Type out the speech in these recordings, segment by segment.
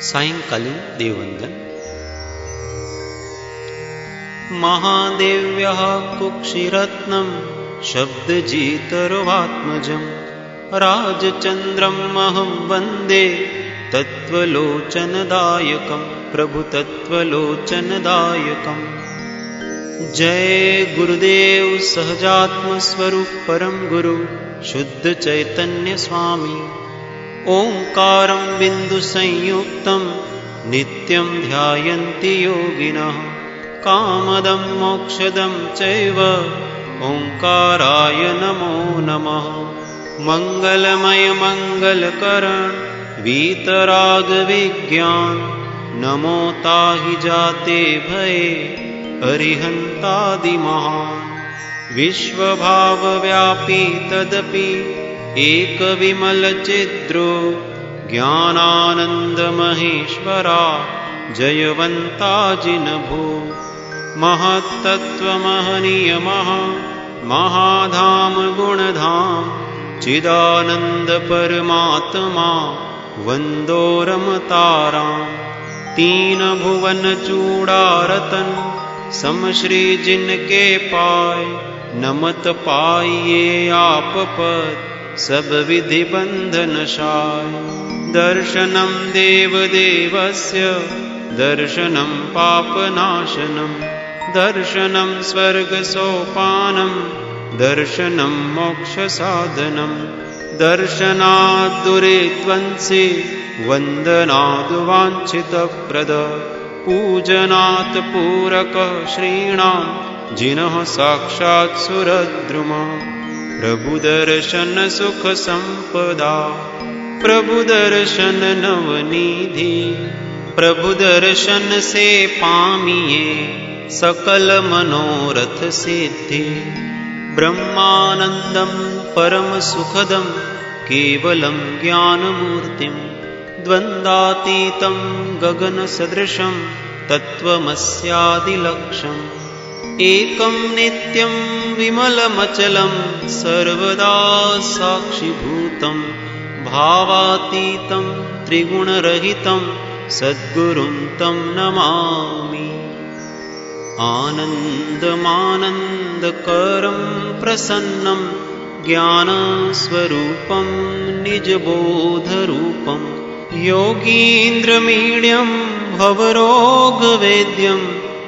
सायंकालीन देववंदन। महादेव्यः कुक्षिरत्नं शब्दजितर्वात्मजं राजचन्द्रम् अहं वन्दे तत्त्वलोचनदायकं प्रभु तत्त्वलोचनदायकम्। जय गुरुदेव सहजात्म स्वरूप परम गुरु शुद्ध चैतन्य स्वामी। ओंकारं बिंदु संयुक्तं नित्यं ध्यायन्ति योगिनः कामदं मोक्षदं चैव ओंकाराय नमो नमः। मंगलमय मंगलकरण वीतराग विज्ञान नमो ताहि जाते भये अरिहंतादिमहान्। विश्वभावव्यापी तदपि एक विमल चिद्रो ज्ञानानंदमहेश्वरा जयवंता जिनभो। महत्तत्त्वमहनीयमः महाधाम गुणधाम चिदानंद परमात्मा वंदो रमताराम। तीन भुवन चूड़ारतन समश्री जिनके पाय नमत पाइये आप पद सब विधि बंधनशाय। दर्शनं देवदेवस्य दर्शनं पापनाशनं दर्शनं स्वर्गसोपानं दर्शनं मोक्षसाधनं। दर्शनात् दुरिध्वंसि वन्दनाद् वाञ्छितप्रद पूजनात् पूरकः श्रीणां जिनः साक्षात् सुरद्रुम। प्रभु दर्शन सुख संपदा प्रभु दर्शन नवनिधि प्रभु दर्शन से पामिए सकल मनोरथ सिद्धि। ब्रह्मानंदं परम सुखदं केवलं ज्ञानमूर्तिं द्वन्द्वातीतं गगन सदृशं तत्त्वमस्यादिलक्ष्यम्। एकं नित्यं विमलमचलं सर्वदा साक्षिभूतं भावातीतं त्रिगुणरहितं सद्गुरुं तं नमामि। आनन्दमानन्दकरं प्रसन्नं ज्ञानस्वरूपं निजबोधरूपं योगीन्द्रमीड्यं भवरोगवेद्यं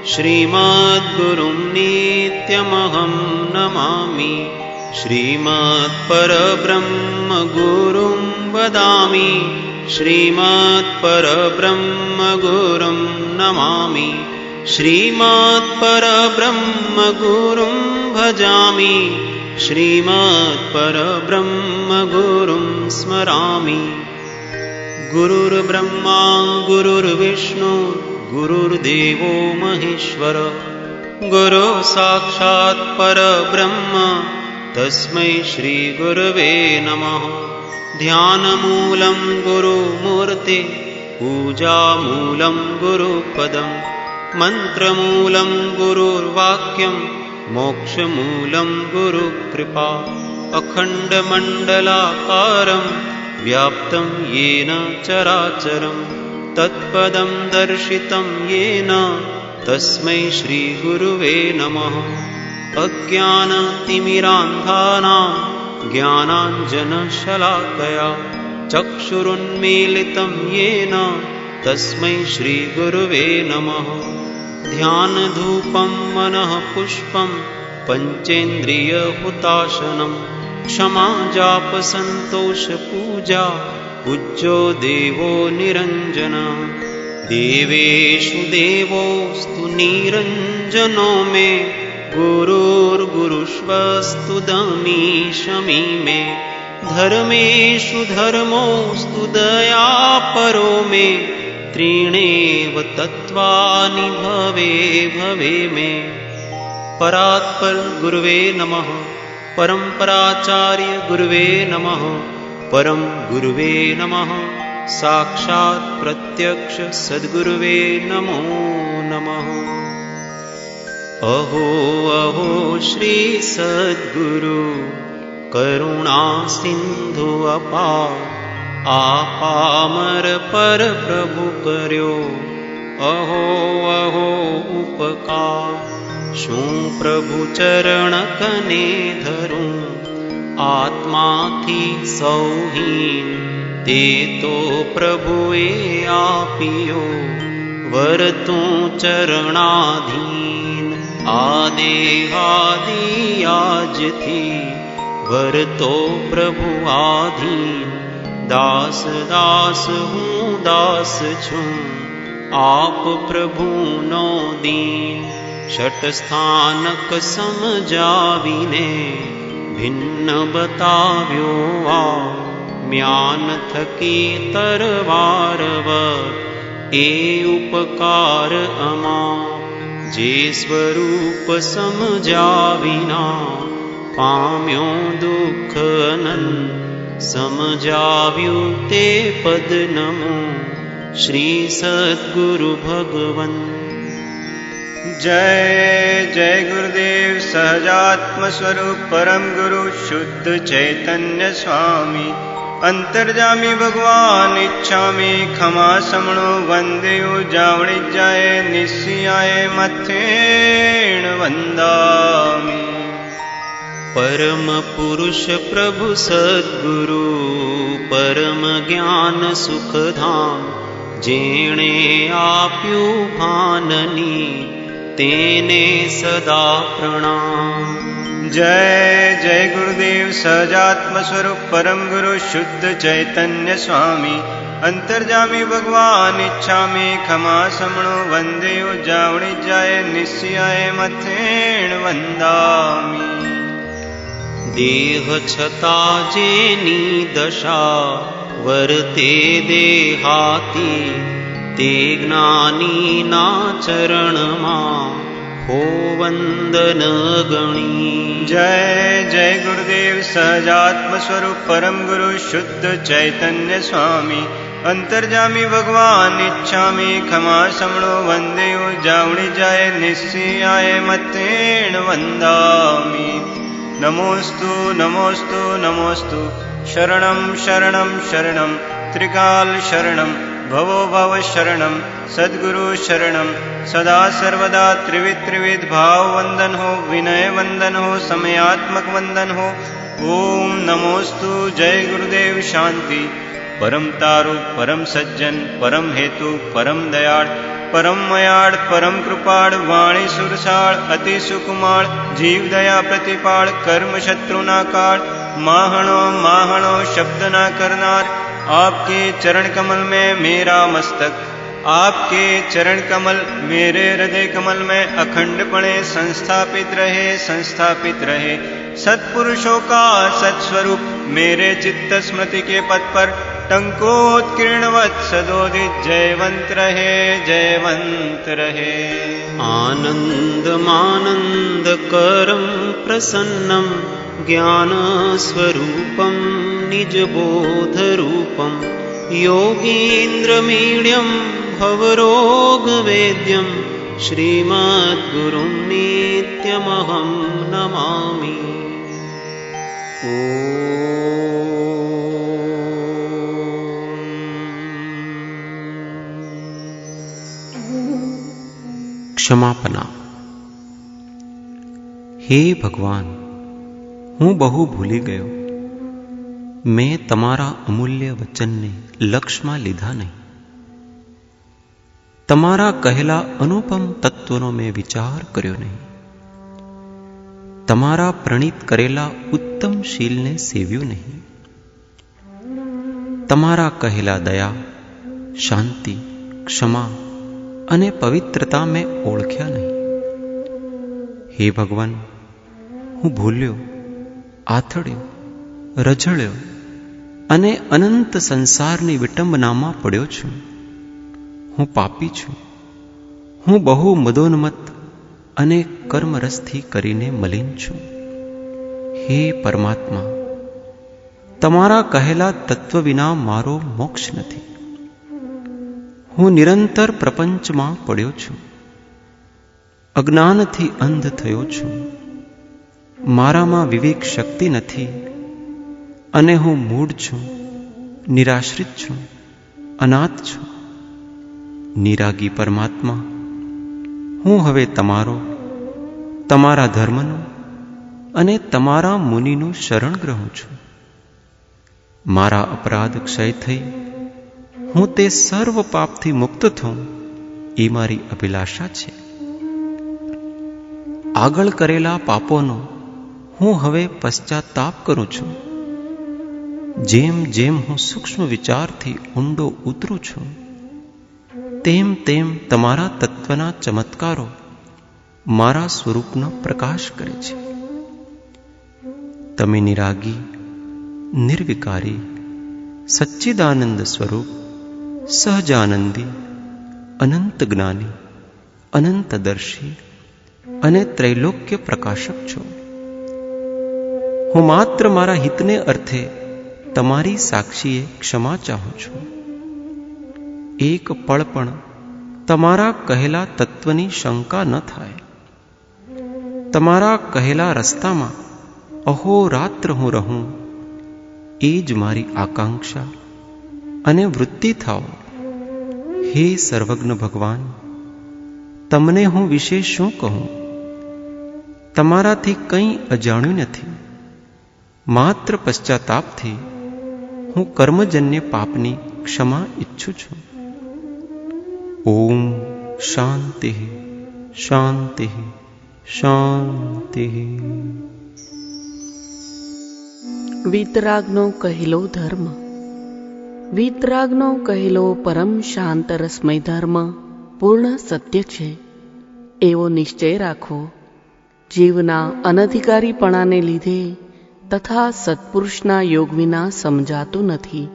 श्रीमद्गुरुं नित्यमहं नमामि। श्रीमत्परब्रह्म गुरुं वदामि श्रीमत्परब्रह्म गुरुं नमामि। श्रीमत्परब्रह्म गुरुं भजामि श्रीमत्परब्रह्म गुरुं स्मरामि। गुरुर्ब्रह्मा गुरुर्विष्णु गुरुर्देवो महेश्वर गुरु साक्षात् परब्रह्म तस्मै श्री गुरवे नमः। ध्यानमूलं गुरुमूर्ति पूजामूलं गुरुपदं मंत्रमूलं गुरुर्वाक्यं मोक्षमूलं गुरुकृपा। अखण्डमण्डलाकारं व्याप्तं येन चराचरं तत्पदं दर्शितं येन तस्मै श्री गुरुवे नमः। अज्ञानतिमिरान्धानां ज्ञानाञ्जनशलाकया चक्षुरुन्मीलितं येन तस्मै श्री गुरुवे नमः। ध्यानधूपं मनः पुष्पं पंचेन्द्रियहुताशनं क्षमा जाप संतोष पूजा पूज्यो देवो निरञ्जनः। देवेषु देवोऽस्तु निरञ्जनो मे गुरुर्गुरुष्वस्तु दमीशमी मे। धर्मेषु धर्मोऽस्तु दयापरो मे त्रीणेव तत्त्वानि भवे भवे मे। परात्पर गुरुवे नमः परम्पराचार्य गुरुवे नमः परम गुरुवे नमः। साक्षात् प्रत्यक्ष सद्गुरुवे नमो नमः। अहो अहो श्री सद्गुरु કરુણા સિંધુ અપાર, આપામર પર પ્રભુ કર્યો અહો અહો ઉપકાર. શું પ્રભુ ચરણ કને ધરું, આત્માથી સૌહીન તે તો પ્રભુએ આપ્યો, વરતું ચરણાધીન. આદેહાદિ આજથી વરતો પ્રભુ આધીન. દાસ દાસ હું દાસ છું, આપ પ્રભુનો દીન. ષટસ્થાનક સમજાવીને ભિન્ન બતાવ્યો આ, જ્ઞાન થકી તરવારવર એ ઉપકાર અમા. જે સ્વરૂપ સમજાવિના પામ્યો દુઃખ અનંત, સમજાવ્યું તે પદ નમો શ્રી સદ્ગુરુ ભગવન. જય જય ગુરુદેવ સહજાત્મ સ્વરૂપ પરમ ગુરુ શુદ્ધ ચૈતન્ય સ્વામી. અંતર્જામી ભગવાન ઈચ્છામી ખમા સમણો વંદેયો જાવણી જાય નિશ્ચિયાય મથેણ વંદામી. પરમ પુરુષ પ્રભુ સદ્ગુરુ પરમ જ્ઞાન સુખધામ, જેણે આપ્યું ભાનની તેને સદા પ્રણામ. જય જય ગુરુદેવ સહજાત્મ સ્વરૂપ પરમ ગુરુ શુદ્ધ ચૈતન્ય સ્વામી. અંતર્જામી ભગવાન ઈચ્છામી ખમા સમણો વંદેયો જાવણી જાય નિશ્ચિયાય મથેણ વંદામી. દેહ છતાં જેની દશા વર્તે દેહાતી, તે જ્ઞાનીના ચરણમાં હો વંદન ગણી. જય જય ગુરુદેવ સહજાત્મ સ્વરૂપ પરમ ગુરુ શુદ્ધ ચૈતન્ય સ્વામી. અંતર્જામી ભગવાન ઈચ્છામી ખમા સમણો વંદેયો જાવણી જાય નિશ્ચિયાય મથેણ વંદામી. નમોસ્તુ નમોસ્તુ નમોસ્તુ શરણમ શરણમ શરણમ ત્રિકાલ શરણમ ભવો ભવ શરણમ સદ્ગુરુ શરણમ. સદા સર્વદા ત્રિવિધ ત્રિવિધ ભાવ વંદન હો, વિનય વંદન હો, સમયાત્મક વંદન હો. ઓમ નમોસ્તુ જય ગુરુદેવ શાંતિ. પરમ તારુ પરમ સજ્જન પરમ હેતુ પરમ દયાળ પરમ મયાળ પરમ કૃપાળ, વાણી સુરસાળ અતિ સુકુમાળ, જીવ દયા પ્રતિપાળ, કર્મ શત્રુના કાળ, માહણો માહણો શબ્દ ના करनार. आपके चरण कमल में मेरा मस्तक, आपके चरण कमल मेरे हृदय कमल में अखंडपणे संस्थापित रहे संस्थापित रहे. सत्पुरुषों का सत्स्वरूप मेरे चित्त स्मृति के पथ पर टंकोत्कीर्णवत् सदोदित जयवंत रहे जयवंत रहे. आनंद मानंद करम प्रसन्नम ज्ञान स्वरूपम निज बोध रूपम, योगीन्द्र मीड्यम भवरोग वेद्यम, श्रीमद्गुरुं नित्यमहं नमामि. ક્ષમાપના. હે ભગવાન, હું બહુ ભૂલી ગયો. મેં તમારા અમૂલ્ય વચનને લક્ષમાં લીધા નહીં. તમારા કહેલા અનુપમ તત્વનો મેં વિચાર કર્યો નહીં. તમારા પ્રણીત કરેલા ઉત્તમ શીલને સેવ્યું નહીં. તમારા કહેલા દયા, શાંતિ, ક્ષમા અને પવિત્રતા મેં ઓળખ્યા નહીં. હે ભગવાન, હું ભૂલ્યો, આથડ્યો, રઝળ્યો અને અનંત સંસારની વિટંબનામાં પડ્યો છું. હું પાપી છું. હું બહુ મદોન્મત્ત અને કર્મરસથી કરીને મલિન છું. હે પરમાત્મા, તમારા કહેલા તત્વ વિના મારો મોક્ષ નથી. હું નિરંતર પ્રપંચમાં પડ્યો છું. અજ્ઞાનથી અંધ થયો છું. મારામાં વિવેક શક્તિ નથી અને હું મૂઢ છું, નિરાશ્રિત છું, અનાથ છું. નિરાગી પરમાત્મા, હું હવે તમારો, તમારા ધર્મનો અને તમારા મુનિનું શરણ ગ્રહું છું. મારા અપરાધ ક્ષય થઈ હું તે સર્વ પાપથી મુક્ત થઉં એ મારી અભિલાષા છે. આગળ કરેલા પાપોનો હું હવે પશ્ચાતાપ કરું છું. જેમ જેમ હું સૂક્ષ્મ વિચારથી ઊંડો ઉતરું છું, તેમ તેમ તમારા તત્વના ચમત્કારો મારા સ્વરૂપનો પ્રકાશ કરે છે. તમે નિરાગી, નિર્વિકારી, સચ્ચિદાનંદ સ્વરૂપ, સહજાનંદી, અનંત જ્ઞાની, અનંતદર્શી અને ત્રૈલોક્ય પ્રકાશક છો. હું માત્ર મારા હિતને અર્થે તમારી સાક્ષીએ ક્ષમા ચાહું છું. એક પળ પણ તમારા કહેલા તત્વની શંકા ન થાય. તમારા કહેલા રસ્તામાં અહોરાત્ર હું રહું, એ જ મારી આકાંક્ષા અને વૃત્તિ થાઓ. હે સર્વજ્ઞ ભગવાન, તમને હું વિશે શું કહું? તમારાથી કંઈ અજાણ્યું નથી. માત્ર પશ્ચાતાપથી હું કર્મજન્ય પાપની ક્ષમા ઈચ્છું છું. ઓમ શાંતિ શાંતિ શાંતિ. વીતરાગનો કહેલો ધર્મ. વીતરાગનો કહેલો પરમ શાંત રસમય ધર્મ પૂર્ણ સત્ય છે, એવો નિશ્ચય રાખો. જીવના અનધિકારીપણાને લીધે તથા સત્પુરુષના યોગ વિના સમજાતું નથી.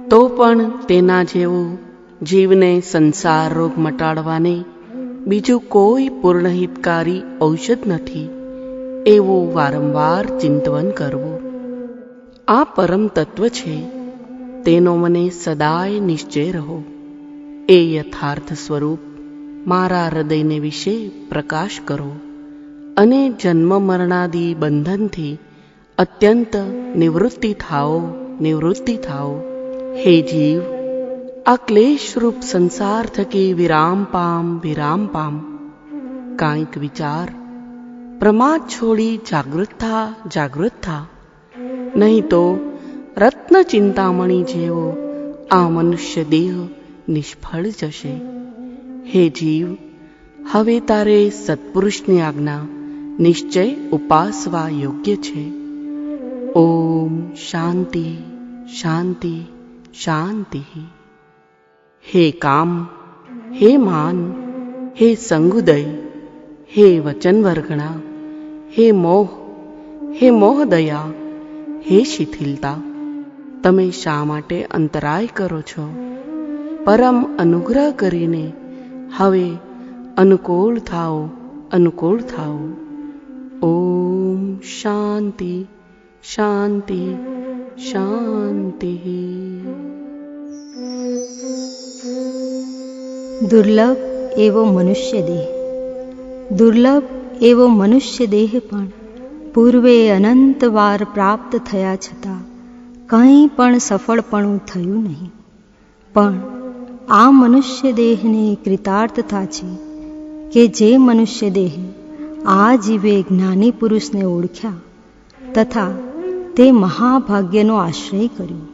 તો પણ તેના જેવું જીવને સંસાર રોગ મટાડવાને બીજું કોઈ પૂર્ણહિતકારી ઔષધ નથી, એવું વારંવાર ચિંતન કરવું. આ પરમ તત્વ છે, તેનો મને સદાય નિશ્ચય રહો. એ યથાર્થ સ્વરૂપ મારા હૃદયને વિશે પ્રકાશ કરો અને જન્મ મરણાદી બંધનથી અત્યંત નિવૃત્તિ થાઓ, નિવૃત્તિ થાઓ. હે જીવ, આ ક્લેશરૂપ સંસાર થકી વિરામ પામ, વિરામ પામ. કાંઈક વિચાર, પ્રમાદ છોડી જાગૃત થા, જાગૃત થા. નહીં તો રત્ન ચિંતામણી જેવો આ મનુષ્ય દેહ નિષ્ફળ જશે. હે જીવ, હવે તારે સત્પુરુષની આજ્ઞા નિશ્ચય ઉપાસવા યોગ્ય છે. ઓમ શાંતિ શાંતિ શાંતિ. હે કામ, હે માન, હે સંગુદય, હે વચનવર્ગણા, હે મોહ, હે મોહદયા, હે શિથિલતા, તમે શા માટે અંતરાય કરો છો? પરમ અનુગ્રહ કરીને હવે અનુકૂળ થાઓ, અનુકૂળ થાઓ. ઓમ શાંતિ શાંતિ શાંતિ. દુર્લભ એવો મનુષ્ય દેહ. દુર્લભ એવો મનુષ્ય દેહ પણ પૂર્વે અનંત વાર પ્રાપ્ત થયા છતાં કંઈ પણ સફળપણું થયું નહીં. પણ આ મનુષ્ય દેહને કૃતાર્થતા છે કે જે મનુષ્ય દેહ આ જીવે જ્ઞાની પુરુષને ઓળખ્યા તથા તે મહાભાગ્યનો આશ્રય કર્યો.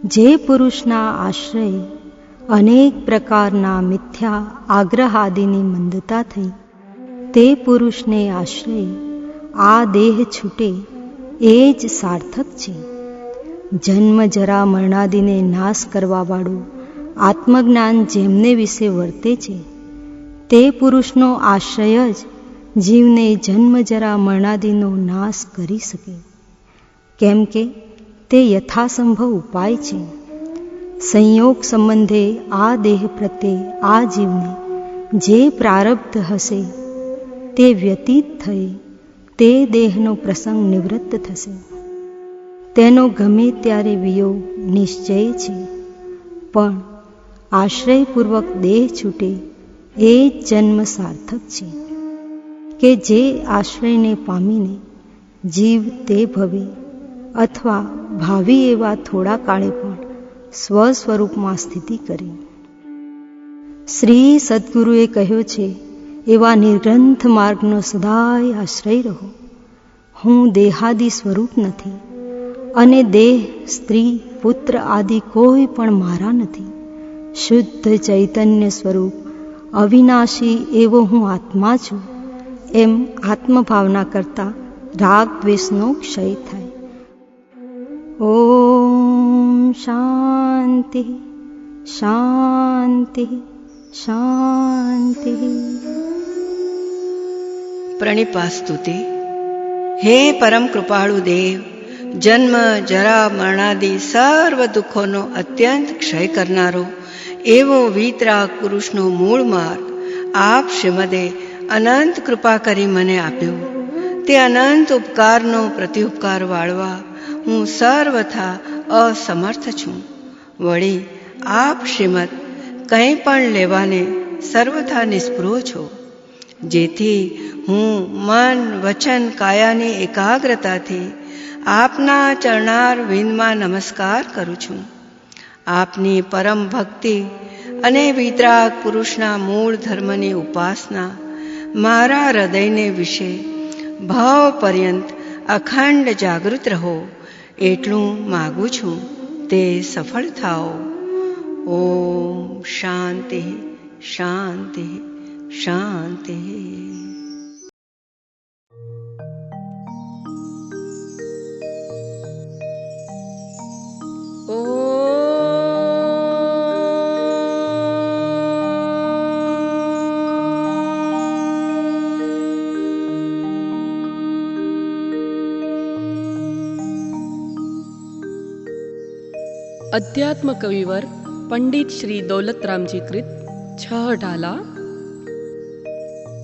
જે પુરુષના આશ્રય અનેક પ્રકારના મિથ્યા આગ્રહાદિની મંદતા થઈ, તે પુરુષને આશ્રય આ દેહ છૂટે એ જ સાર્થક છે. જન્મ જરા મરણાદિને નાશ કરવાવાળું આત્મજ્ઞાન જેમને વિશે વર્તે છે, તે પુરુષનો આશ્રય જ જીવને જન્મ જરા મરણાદિનો નાશ કરી શકે. કેમ કે તે યથાસંભવ ઉપાય છે. સંયોગ સંબંધે આ દેહ પ્રત્યે આ જીવને જે પ્રારબ્ધ હશે તે વ્યતીત થઈ તે દેહનો પ્રસંગ નિવૃત્ત થશે. તેનો ગમે ત્યારે વિયોગ નિશ્ચય છે. પણ આશ્રયપૂર્વક દેહ છૂટે એ જ જન્મ સાર્થક છે કે જે આશ્રયને પામીને જીવ તે ભવે અથવા ભાવિ એવા થોડા કાળે પણ સ્વસ્વરૂપમાં સ્થિતિ કરે. શ્રી સદ્ગુરુએ કહ્યું છે, એવા નિર્ગ્રંથ માર્ગનો સદાય આશ્રય રહો. હું દેહાદિ સ્વરૂપ નથી અને દેહ, સ્ત્રી, પુત્ર આદિ કોઈ પણ મારા નથી. શુદ્ધ ચૈતન્ય સ્વરૂપ અવિનાશી એવો હું આત્મા છું. એમ આત્મભાવના કરતા રાગ દ્વેષનો ક્ષય થાય. ઓમ શાંતિ શાંતિ શાંતિ. પ્રણિપાસ્તુતિ. હે પરમ કૃપાળુ દેવ, જન્મ જરા મરણાદિ સર્વ દુઃખોનો અત્યંત ક્ષય કરનારો એવો વીતરાગ પુરુષનો મૂળ માર્ગ આપ શ્રીમદે અનંત કૃપા કરી મને આપ્યો. તે અનંત ઉપકારનો પ્રત્યુપકાર વાળવા હું સર્વથા અસમર્થ છું. વળી આપ શ્રીમદ કંઈ પણ લેવાને સર્વથા નિષ્પૃહ છો, જેથી હું મન, વચન, કાયાની એકાગ્રતાથી આપના ચરણાર વિંદમાં નમસ્કાર કરું છું. આપની પરમ ભક્તિ અને વિતરાગ પુરુષના મૂળ ધર્મની ઉપાસના મારા હૃદયને વિશે ભાવ પર્યંત અખંડ જાગૃત રહો એટલું માગું છું. તે સફળ થાઓ. ઓમ શાંતિ શાંતિ શાંતિ. अध्यात्म कविवर पंडित श्री दौलतरामजी कृत 6 ढाला।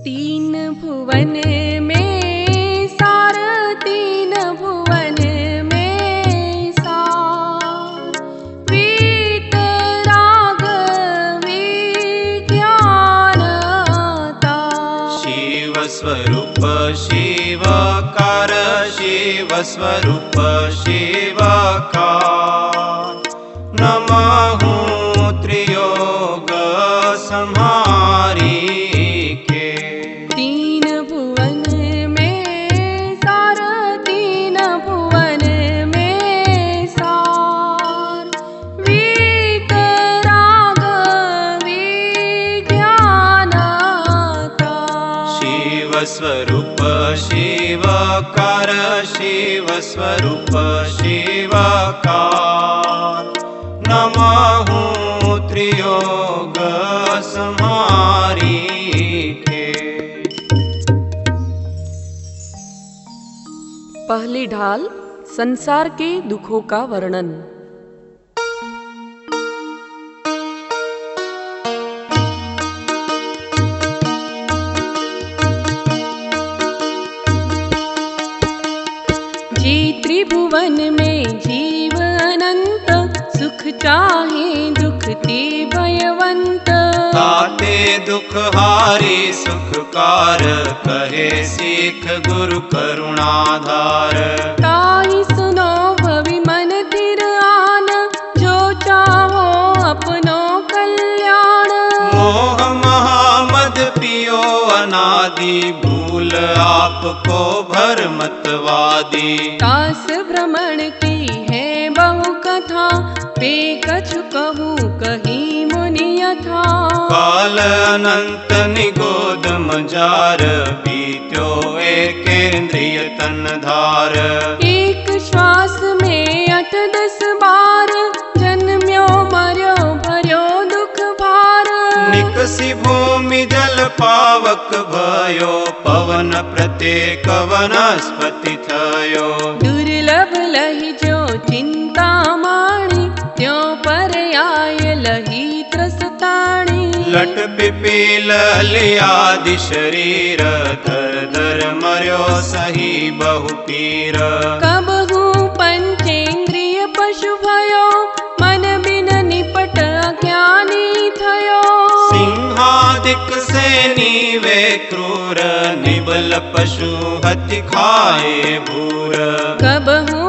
तीन भुवन में सार, तीन भुवन में सार, वीतराग विज्ञानता। शिव स्वरूप शिवकार, शिव स्वरूप शिवकार। नमः त्रियोग संहारी के। तीन भुवन में सार, तीन भुवन में सार, वीतराग विज्ञानता। शिव स्वरूप शिवकार, शिव स्वरूप शिवकार। नमः त्रियोग संहारी के। पहली ढाल, संसार के दुखों का वर्णन। जी त्रिभुवन में जीव अनंत, सुख चाहे दुख ते भयवंत। ताते दुख हारी सुखकार, कहे सीख गुरु करुणाधार। ताहि सुनो भवि मन थिर आन, जो चाहो अपनो कल्याण। मोह महामद पियो अनादि, भूल आपको भरमतवादी। कास भ्रमण की है बहु कथा, पे कछु कहूँ कहीं मुनि यथा। काल अनंत निगोद मजार, बीत्यो एकेन्द्रिय तन धार। एक श्वास में 8-10 बार, जन्म्यो मर्यो भर्यो दुख भार। निकसी भूमि जल पावक भयो, पवन प्रत्येक वनस्पति थयो। दुर्लभ लहि जो चिंता माणी, त्यों पर आय लही त्रसताणी। लट पिपील लियादि शरीर, धर धर मर्यो सही बहु पीर। कबहू पंचेन्द्रिय पशु भयो, मन बिन निपट अज्ञानी थयो। सिंहादिक से नीवे क्रूर, निबल पशु हति खाए भूर। कबहू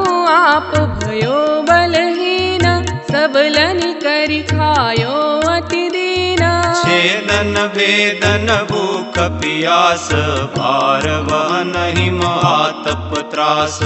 आप भयो बलहीन, सबलनि करि खायो अति दीन। छेदन भेदन भूख पियास, भार वहन हिम आतप त्रास।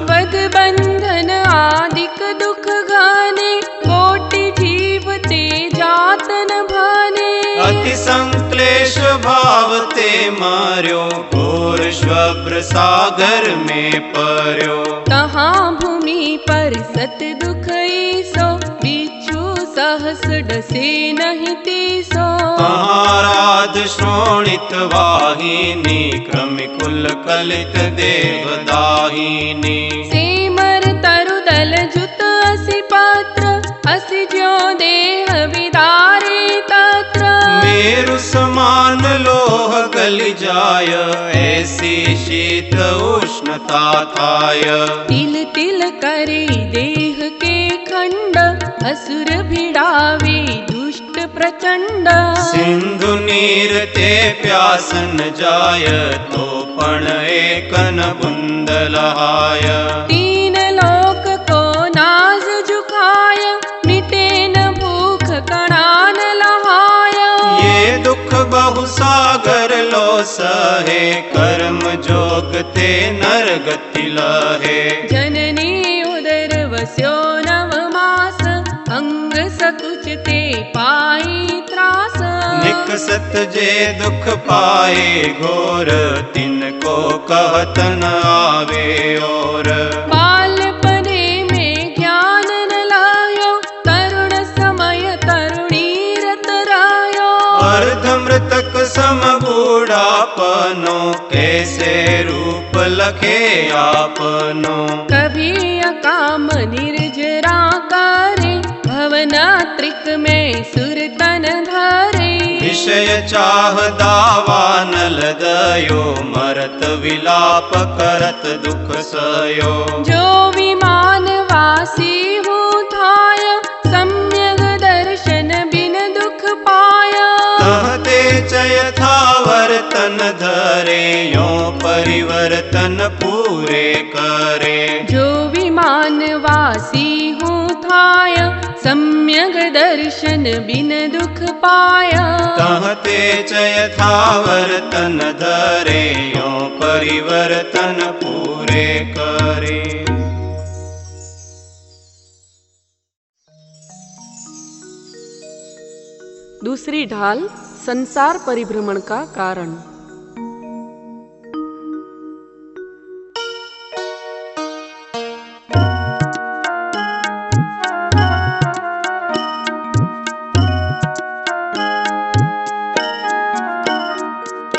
वध बंधन आदिक दुख गाने, कोटि जीव ते जात न भाने। अति संक्लेश भाव ते मार्यो, घोर श्वभ्र सागर में पर्यो। तहाँ भूमि पर सत दुख ईसो, बिच्छू सहस डसे नहीं तीसो। महाराज श्रोणित वाहिनी, क्रमिकुल कलित देवदाहिनी। सेमर तरुदल जुत असि पात्र, असि ज्यो देह विदारे तत्र। मेरु समान लोह गलि जाय, ऐसी शीत उष्णता थाय। तिल तिल करे देह के खंड, असुर भिड़ावे दुष्ट प्रचंड। सिंधु नीर ते प्यासन जाय, तो पण एकन बुंद लहाय। तीन लोक को नाज झुकाय, मिटे न भूख कणान लहाय। ये दुख बहु सागर लो सहे, कर्म जोग ते नर गति लहे। जननी उदर वस्यो नव मास, अंग सकुच ते पाई त्रास। निकसत जे दुख पाए घोर, तिनको कहत न आवे और। बालपने में ज्ञान न लायो, तरुण समय तरुणी रत रायो। अर्धमृतक सम बूढ़ापनो, कैसे रूप लखे आपनो। कभी अकाम निर्जरा करे, भवनात्रिक में सुरतन धरे। विषय चाह दावानल दयो, मरत विलाप करत दुख सयो। जो विमान वासी हूँ थाय, सम्यक दर्शन बिन दुख पाया। कहते चय था वर्तन धरे, यो परिवर्तन पूरे करे। जो विमान वासी हूँ थाय, सम्यक दर्शन बिन दुख पाया। कहते चय था वर्तन धरे, यो परिवर्तन पूरे करे। दूसरी ढाल संसार परिभ्रमण का कारण।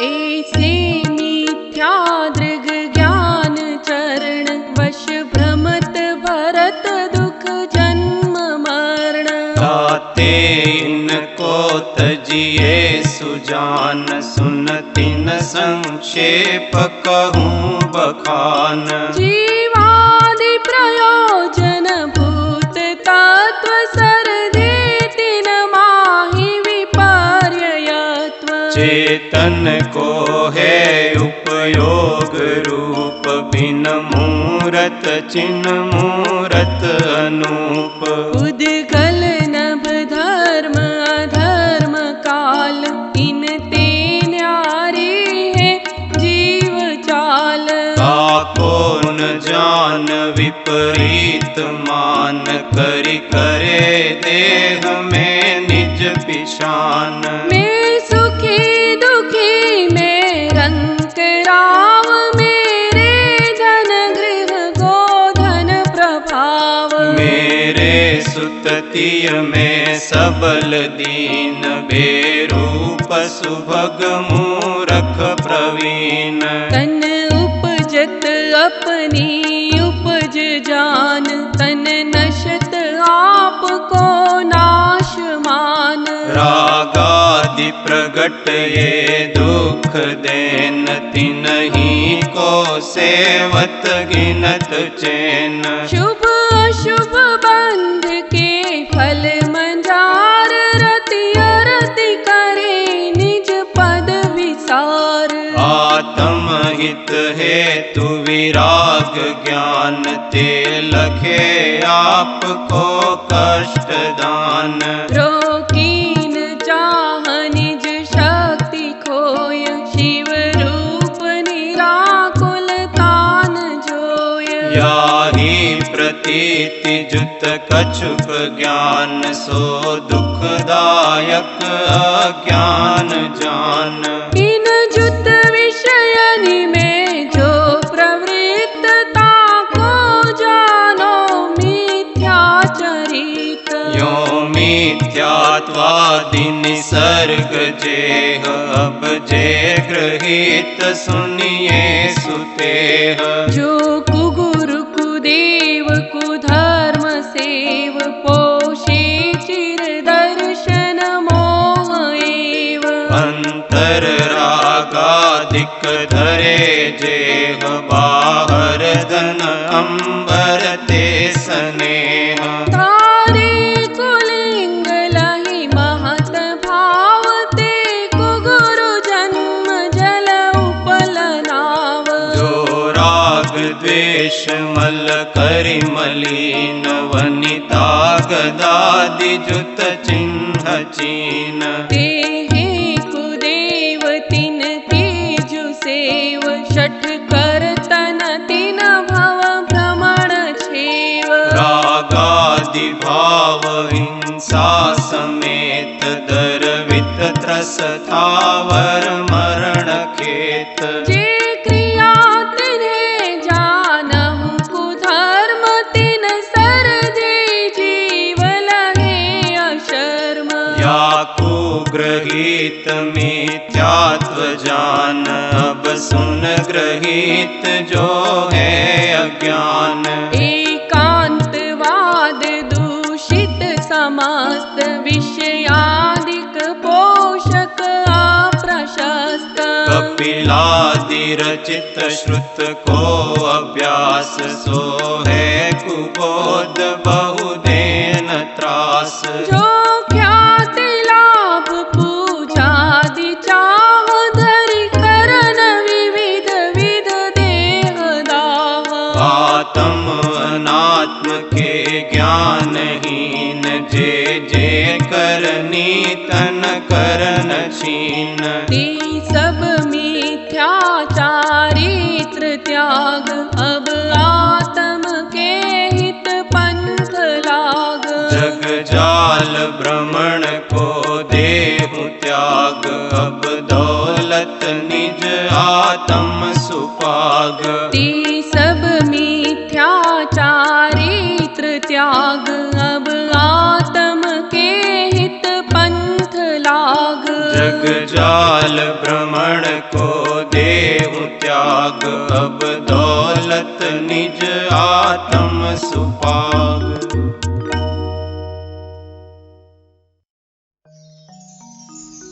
ऐसे मिथ्या दृग ज्ञान चरण, वश भ्रमत भरत दुख जन्म मरण। ताते इनको तजिए सुजान, सुनति न संक्षेप कहूँ बखान। जीवादि प्रयोजन भूत तत्व, सर देति न माहि विपर्ययत्व। चेतन को है उपयोग रूप, बिन मूरत चिन्ह मूरत अनूप। उद्गल नभ धर्म अधर्म काल, इन ते न्यारी है जीव चाल। काको न जान विपरीत मान, करि करे देह में निज पिशान। मैं सुखी दुखी में रंक राव, मेरे धन गृह गोधन प्रभाव। मेरे सुततिय में सबल दीन, बेरूप सुभग मूरख प्रवीण। तन उपजत अपनी उपज जान, तन नशत आप को नाश मान। रागादि प्रगट ये दुख देन, तिन्ही को सेवत गिनत चैन। शुभ अशुभ बंध के फल मंजार, रति अरति करे निज पद विसार। आत्म अमित हेतु विराग ज्ञान ते लखे आपको कष्ट दान। रोकीन चाह निज शक्ति खोय, शिव रूप निराकुल तान जोय। याहि प्रतीति जुत कछुक ज्ञान, सो दुखदायक अज्ञान जान। इन जुत विषयनि में जो प्रवृत्तता को जानो मिथ्याचरित। यो मिथ्यात्वादि निसर्ग जेह, अब जे गृहीत सुनिए सुतेह। जो कुगुरु कुदेव कुधर्म सेव, पोषे चिर दर्शन मोह एव। अंतर रागादिक धरे जेह, बाहर धन अंबर ते स्नेह। तारे कुलिंग लहि महत भाव, ते कुगुरु जन्म जल उपल नाव। जो राग द्वेष मल करि मलीन, वनिता गदादि जुत चिन्ह चीन। तेहि कुदेव तिन तेजु सेव, षठ करतन तिन भव भ्रमण छेव। रागादि भाव हिंसा समेत, दर्वित त्रस थावर मरण खेत। जे क्रिया तिन्हे जानहु कुधर्म, तिन सरजे जीव लगे अशर्म। या कुग्रहीत मिथ्यात्व जान, अब सुन ग्रहीत जो है अज्ञान। एकांतवाद दूषित समस्त, विषयादिक पोषक अप्रशस्त। कपिलादि रचित श्रुत को अभ्यास, सो है कुबोध बहुदेन त्रास। जो ख्याति लाभ पूजादि चाह, धरि करन विविध विध देह दाह। आत्म अनात्म के ज्ञानहीन, जे जे करनी तन करन छीन। ते सब मिथ्याचारित्र त्याग, अब आत्म के हित पंथ लाग। जग जाल भ्रमण को देहु त्याग, अब दौलत निज आत्म सुपाग। ते सब मिथ्याचारित्र त्याग, अब आत्म के हित पंथ लाग। जग जाल भ्रमण को देहु त्याग, अब दौलत निज आत्म सुपाग।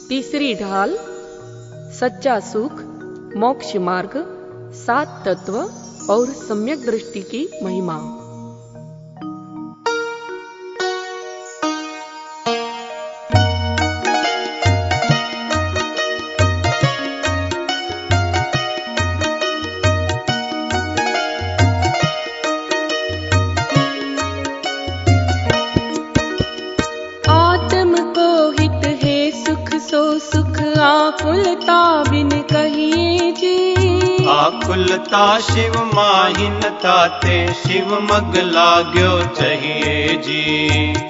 तीसरी ढाल सच्चा सुख, मोक्ष मार्ग, 7 तत्व और सम्यक दृष्टि की महिमा। आत्म को हित है सुख, सो सुख आकुलता बिन कहिए जी। आकुलता शिव माहिनता, ते शिव मग लाग्यो चाहिए जी।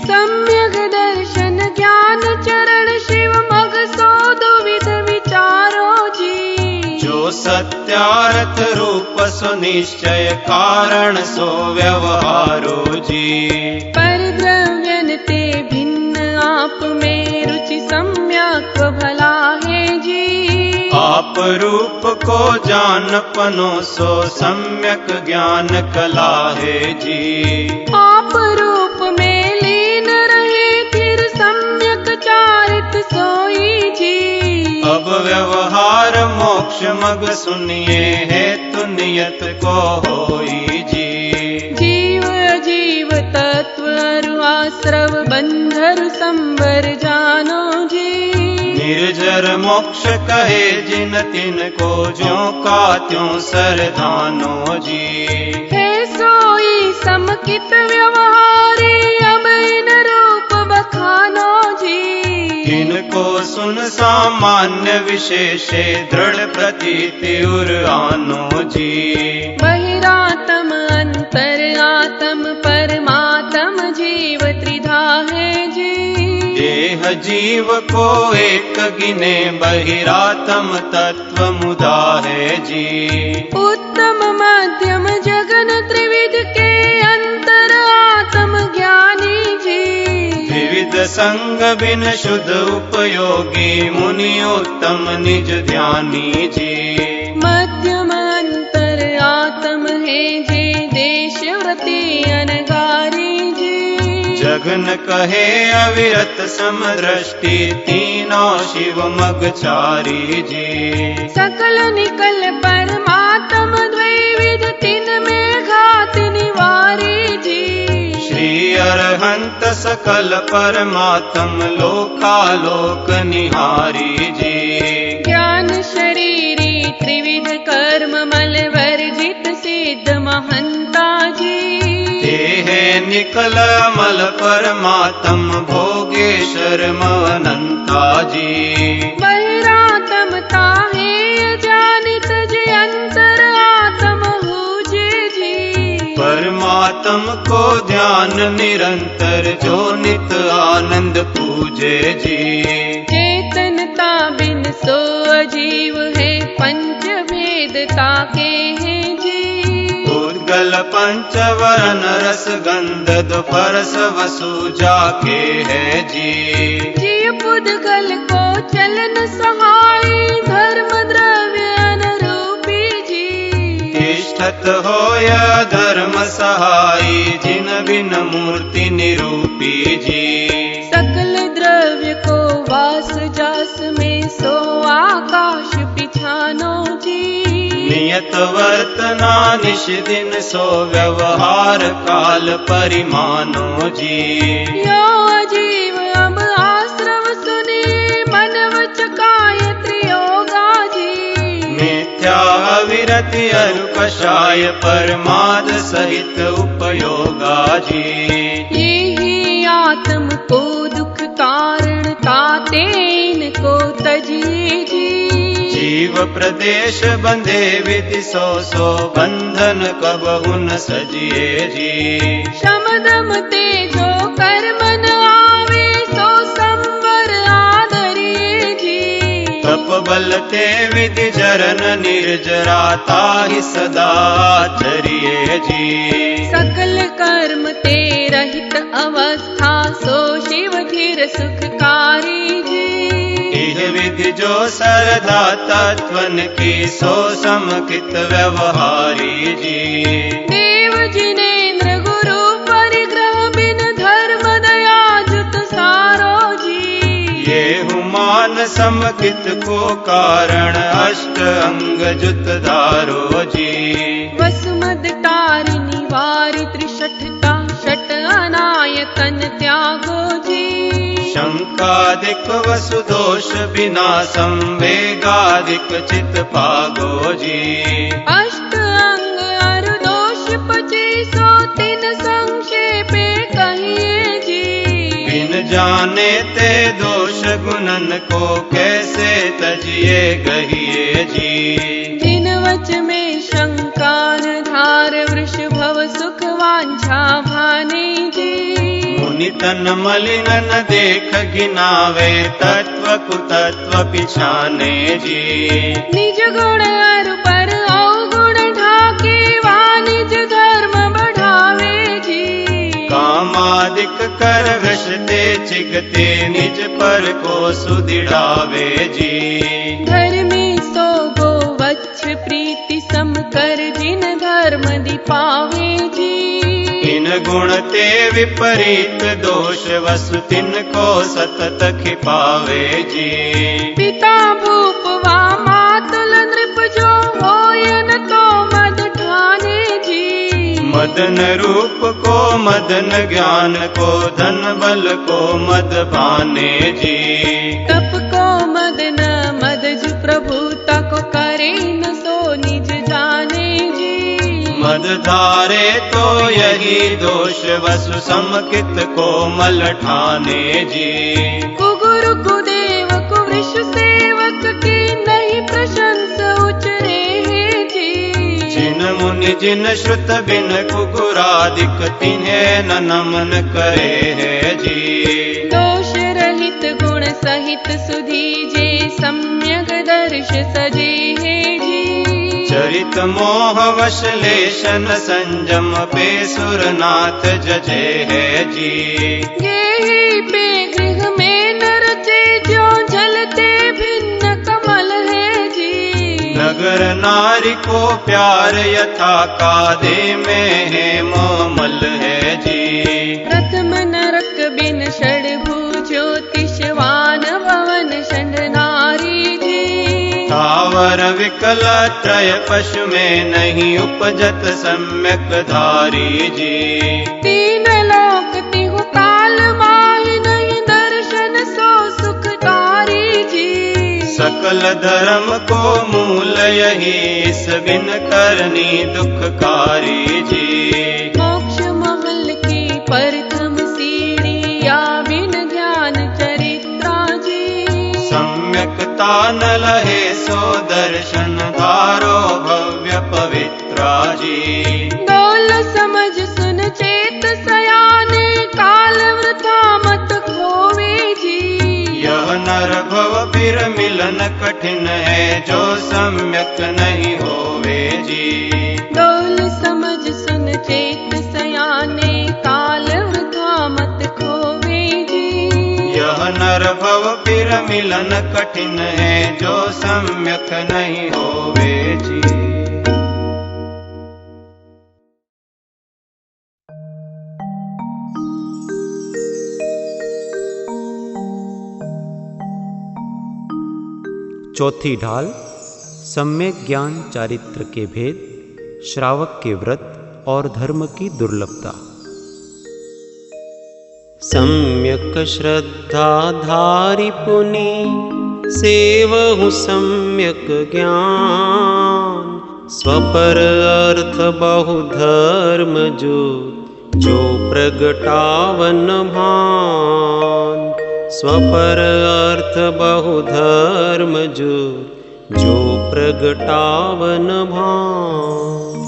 सम्यक दर्शन ज्ञान चरण, शिव मग सो दुविध विचारो जी। जो सत्यार्थ रूप सुनिश्चय, कारण सो व्यवहारो जी। पर द्रव्यन ते भिन्न, आप में रुचि सम्यक भला है जी। आप रूप को जान पनो, सो सम्यक ज्ञान कला है जी। आप रूप में लीन रहे, फिर सम्यक चारित सोई जी। अब व्यवहार मोक्ष मग सुनिए, है तु नियत को होई जी। जीव जीव तत्व आश्रव बंधरु संवर जानो जी। निर्जर मोक्ष कहे जिन तिन को ज्यों का त्यों सरदानो जी। है सोई समकित व्यवहारी अब इन रूप बखानो जी। इनको सुन सामान्य विशेषे दृढ़ प्रतीति उर आनो जी। बहिरात्म अंतर आत्म परमात्म जीव त्रिधा है जी। देह जीव को एक गिने बहिरात्म तत्व मुदा है जी। उत्तम मध्यम जगन त्रिविध के अंतर आत्म ज्ञानी जी। विविध संग बिन शुद्ध उपयोगी मुनि उत्तम निज ध्यानी जी। मध्यम अंतर आत्म है जे देश व्रति अनगारी जी। जगन कहे अविरत समदृष्टि तीनों शिव मगचारी जी। सकल निकल परमात्म द्वैविध तिन में घात निवारी जी। श्री अरहंत सकल परमात्म लोकालोक निहारी जी। ज्ञान शरीरी त्रिविध कर्म मल वर्जित सिद्ध महंता जी। देह निकल अमल परमात्म भोगेश्वर अनंता जी। बहिरात्म ताहे अजानित जे अंतर आत्म हुजे जी। परमात्म को ध्यान निरंतर जो नित आनंद पूजे जी। चेतनता बिन सो अजीव है पंच भेदता के हैं जी। उद्गल पंचवरन रस गंध दुफरस वसु जाके है जी। जीव पुद्गल को चलन सहाय धर्म द्रव्य अनुरूपी जी। तिष्ठत होय धर्म सहाई जिन बिन मूर्ति निरूपी जी। सकल द्रव्य को वास जास में सो आकाश पिछानो जी। नियत वर्तना निश दिन सो व्यवहार काल परिमानो जी। यो अजीव अब आश्रव सुनी मन वच काय त्रियोगा जी। मिथ्या विरति अरु कषाय परमाद सहित उपयोगा जी। यही आत्म को दुख कारण ताते इनको तजिए जी। जीव प्रदेश बंधे विधि सो सो बंधन कबहु न सजिए जी। शमदम तेजो कर्म न आवे सो संवर आदरिए जी। तप बल ते विधि जरन निर्जराता ही सदा चरिए जी। सकल कर्म ते रहित अवस्था सो शिव धीर सुखकारी जी। इह विधि जो सरदा तत्वन की सो समकित व्यवहारी जी। देव जिनेन्द्र गुरु परिग्रह बिन धर्म दया जुत सारो जी। ये हुमान समकित को कारण अष्ट अंग जुत धारो जी। वसुमद तारिणी वारि त्रिशठता शट अनायतन त्यागो जी। शंकादिक वसुदोष विनाशम वेगादिक चित पागो जी। अष्ट अंग अरु दोष पचीसो तिन संक्षेपे कहिए जी। बिन जाने ते दोष गुणन को कैसे तजिए गहिए जी। जिन वच में शंका न धार वृष भव सुख वांछा भाने जी। मुनि तन मलिन न देख गिनावे तत्व कुतत्व पिछाने जी। निज गुण अरु पर अवगुण ढाके वाणिज धर्म बढ़ावे जी। कामादिक कर वृषते चिगते निज पर को सुदिढ़ावे जी। धर्मी सो गो वच्छ प्रीति सम कर जिन धर्म दीपावे जी। इन गुण ते विपरीत दोष वसु तिन को सतत खिपावे जी। पिता भूप वा मातुल नृप जो होय न तो मद ठाने जी। मदन रूप को मदन ज्ञान को धन बल को मद भाने जी। तप को मद न मद जु प्रभुता को करे न सो निज जाने जी। मद धारे तो यही दोष वसु समकित को मल ठाने जी। कुगुरु कुदेव कुवृष सेवक की नहीं प्रशंसा उचरे है जी। जिन मुनि जिन श्रुत बिन कुकुरादिक तिन्हें न नमन करे है जी। दोष रहित गुण सहित सुधीजे सम्यक दर्श सजे है जी। चरित मोह वश लेशन संजम पे सुरनाथ जजे है जी। गेही पे गृह में न रचे जो झलते भिन्न कमल है जी। नगर नारी को प्यार यथा कादे में है मोमल है जी। प्रथम नरक बिन षडभु ज्योतिषवान भवन षड नारी जी। स्थावर विकल त्रय पशु में नहीं उपजत सम्यक धारी जी। तीन लोक तिहु काल माहि नहीं दर्शन सो सुखकारी जी। सकल धर्म को मूल यही इस बिन करनी दुखकारी जी। मोक्ष महल की प्रथम सीढ़ी या बिन ज्ञान चरित्रा जी। सम्यकता न लहे सो दर्शन धारो भव्य पवित्रा जी। डोल समझ सुन चेत सयाने काल वृथा मत खोवे जी। यह नर भव फिर मिलन कठिन है जो सम्यक नहीं होवे जी। डोल समझ सुन चेत सयाने काल वृथा मत खोवे जी। यह नर भव फिर मिलन कठिन है जो सम्यक नहीं होवे जी। चौथी ढाल सम्यक ज्ञान चारित्र के भेद, श्रावक के व्रत और धर्म की दुर्लभता। सम्यक श्रद्धा धारि पुनि सेवहु सम्यक ज्ञान। स्वपर अर्थ बहु धर्म जो प्रगटावन भान। स्वपर अर्थ बहु धर्म जो प्रगटावन भान।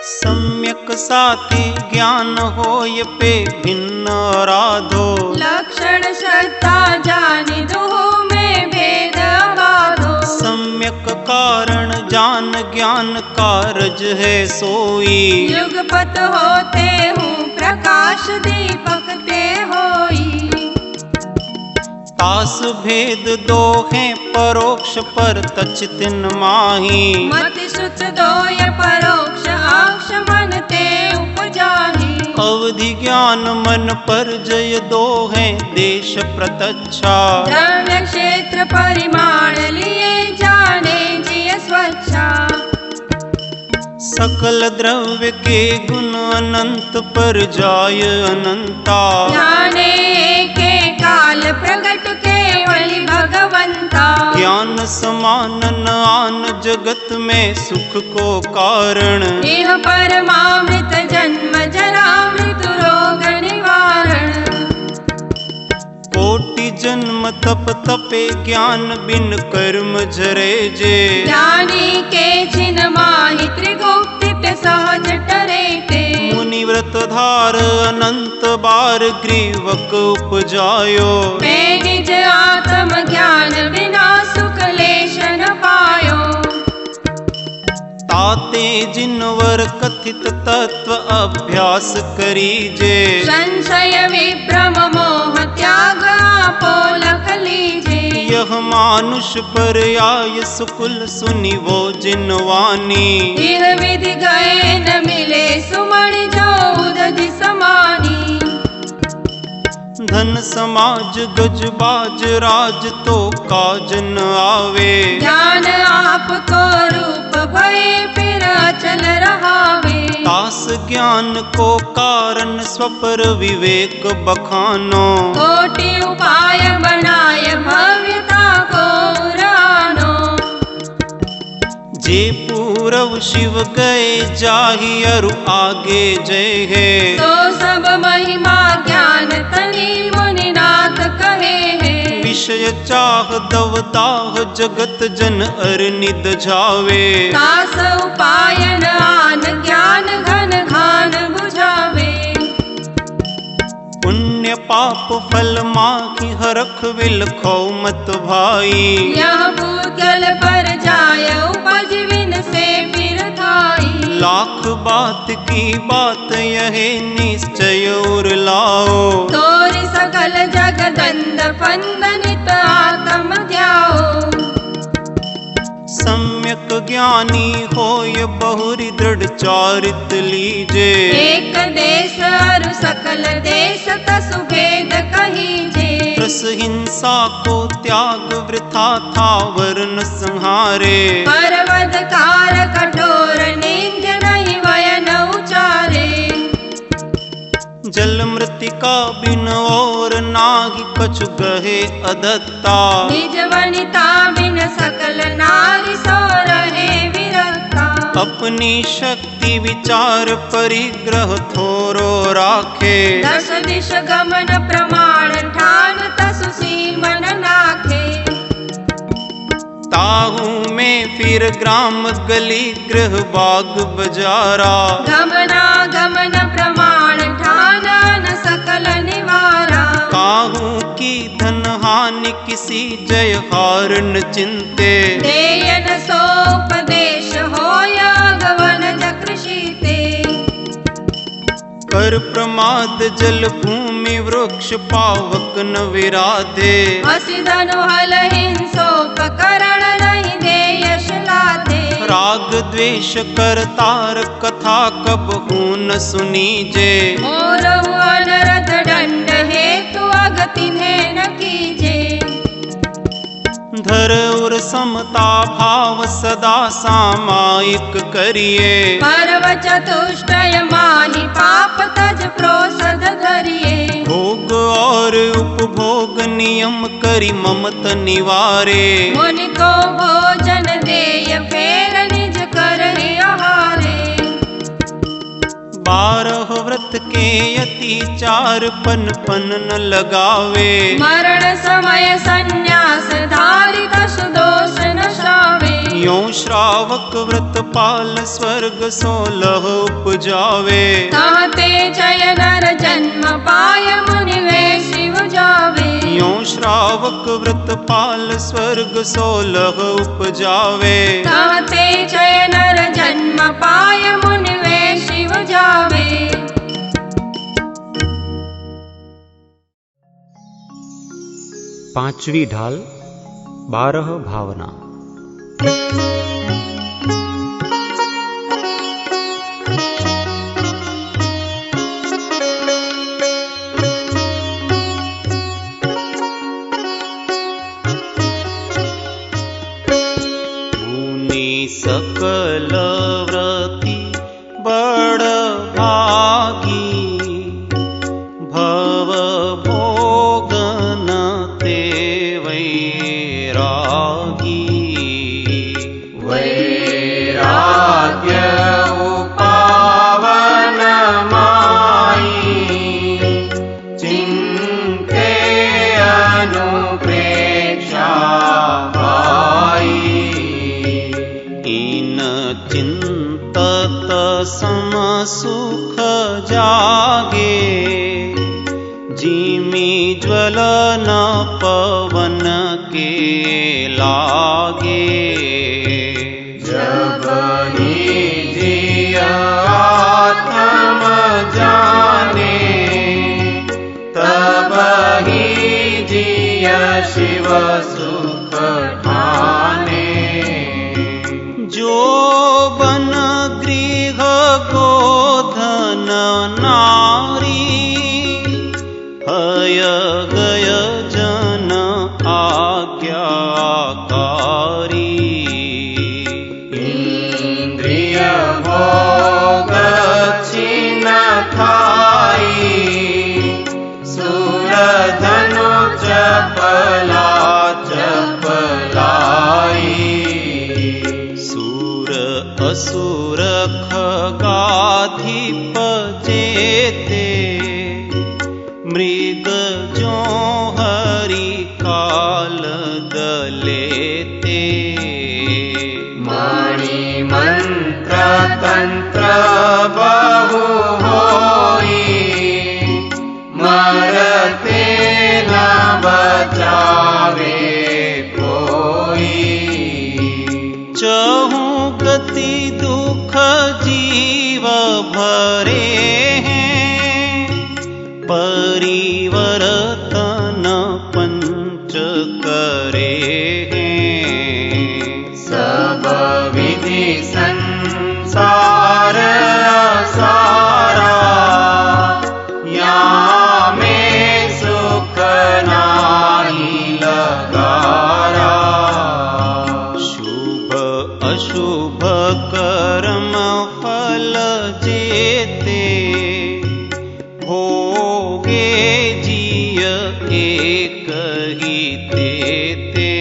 सम्यक साथी ज्ञान होय पे भिन्न आराधो। लक्षण श्रद्धा जानि दुहु में भेद बाधो। सम्यक कारण जान ज्ञान कारज है सोई। युगपत होते हूँ प्रकाश दीपक ते होई। तास भेद दो हैं परोक्ष पर तच तिन माही। मति सुत दोय परोक्ष आक्ष मन ते उपजाहि। अवधि ज्ञान मन पर जय दो हैं देश प्रतच्छा। द्रव्य क्षेत्र परिमाण लिए जाने जिय स्वच्छा। सकल द्रव्य के गुण अनंत पर जाय अनंता। जाने के काल प्रगट केवली भगवंता। ज्ञान समान न आन जगत में सुख को कारण। इह परमामृत जन्म जरा मृत्यु रोग निवारण। कोटि जन्म तप तपे ज्ञान बिन कर्म झरे जे। ज्ञानी के छिन माहि त्रिगुप्ति ते सहज टरे ते। मुनि व्रत धार अनंत बार ग्रीवक उपजायो। मैं निज आत्म ज्ञान बिना सुख लेश न पायो। ताते जिनवर कथित तत्व अभ्यास करीजे। संशय विभ्रम मोह त्याग आपो लख लीजे। यह मानुष पर आय सुकुल सुनि वो जिनवानी। इह विधि गए न मिले सुमण जो समाज गजबाज राज तो काज न आवे। ज्ञान आपको रूप भय फिर अचल रहावे। तास ज्ञान को कारण स्वपर विवेक बखानो। कोटि उपाय बनाय भव्यता को उरानो। जे पूरव शिव गए जाहि अरु आगे जय है। तो सब महिमा ज्ञान तनि मुनिनाथ कहे है। विषय चाह दवदाह जगत जन अर निद झावे। तास उपायन आन ज्ञान घन घान बुझावे। पुण्य पाप फल माखी हरख विलखो मत भाई। यह भूतल पर जाय उपज विन से फिर थाई। लाख बात की बात यह निश्चय उर लाओ। तोरि सकल जगदंद पंदनित आत्म ध्याओ। सम्यक ज्ञानी होय बहुरी दृढ़ चारित लीजे। एक देश अरु सकल देश तसु भेद कहीजे। रस हिंसा को त्याग वृथा था वर्ण संहारे। पर्वतकार कठोर निंद्य नहीं वयन उचारे। जल मृतिका बिन और नाहि कछु गहे अदत्ता। निज वनिता बिन सकल नारी सो रहे विरता। अपनी शक्ति विचार परिग्रह थोरो राखे। दस दिश गमन प्रमाण ठान तसु सीमन नाखे। ताहू में फिर ग्राम गली गृह बाग बजारा। गमना गमन प्रमाण ठान न सकल निवारा। काहू की धन हानि किसी जय हार न चिंते। देयन सोपदेश होय गवन जकृषिते। कर प्रमाद जल भूमि वृक्ष पावक न विराधे। हसि धनु हल हिंसोपकरण नहीं देयश लाते। राग द्वेष करतार कथा कबहू न सुनीजे। मोरहु अनरथ दंड हेतु अगति न कीजे। धर और समता भाव सदा सामायिक करिए। पर्व चतुष्टय माहि पाप तज प्रोसद धरिए। भोग और उपभोग नियम करि ममत निवारे। मुनि को भोजन देय फेर निज करहि आहारे। 12 व्रत के यति चार पन पन न लगावे। मरण समय संन्यास धारि दश दोष न श्रावे। यो श्रावक व्रत पाल स्वर्ग 16 उपजावे। कहते जय नर जन्म पाय मुनि वे शिव जावे। यो श्रावक व्रत पाल स्वर्ग 16 उपजावे। कहते जय नर जन्म पाय मुनि वे शिव जावे। पांचवी ढाल 12 भावना। मुनि सकल व्रती बड़ भागी। भव भोगन ते वैरागी। वैराग्य पावन माई। चिंते अनुप्रेक्षा भाई। इन चिंतत सम सुख जागे। जिमि ज्वलन पवन के लागे। जब निज आत्म जाने। तब ही जिय शिव सुख ठाने। जो बन गृह गोधन नारी। हय बहु होई, मरते न बचावे कोई। चहु गति दुख जीव भरे हैं, परिवर्तन पंच करे हैं। सब विधि संसार सारा, यहाँ में सुख नाही लगारा। शुभ अशुभ कर्म फल जेते, भोगे जिय एक ही तेते।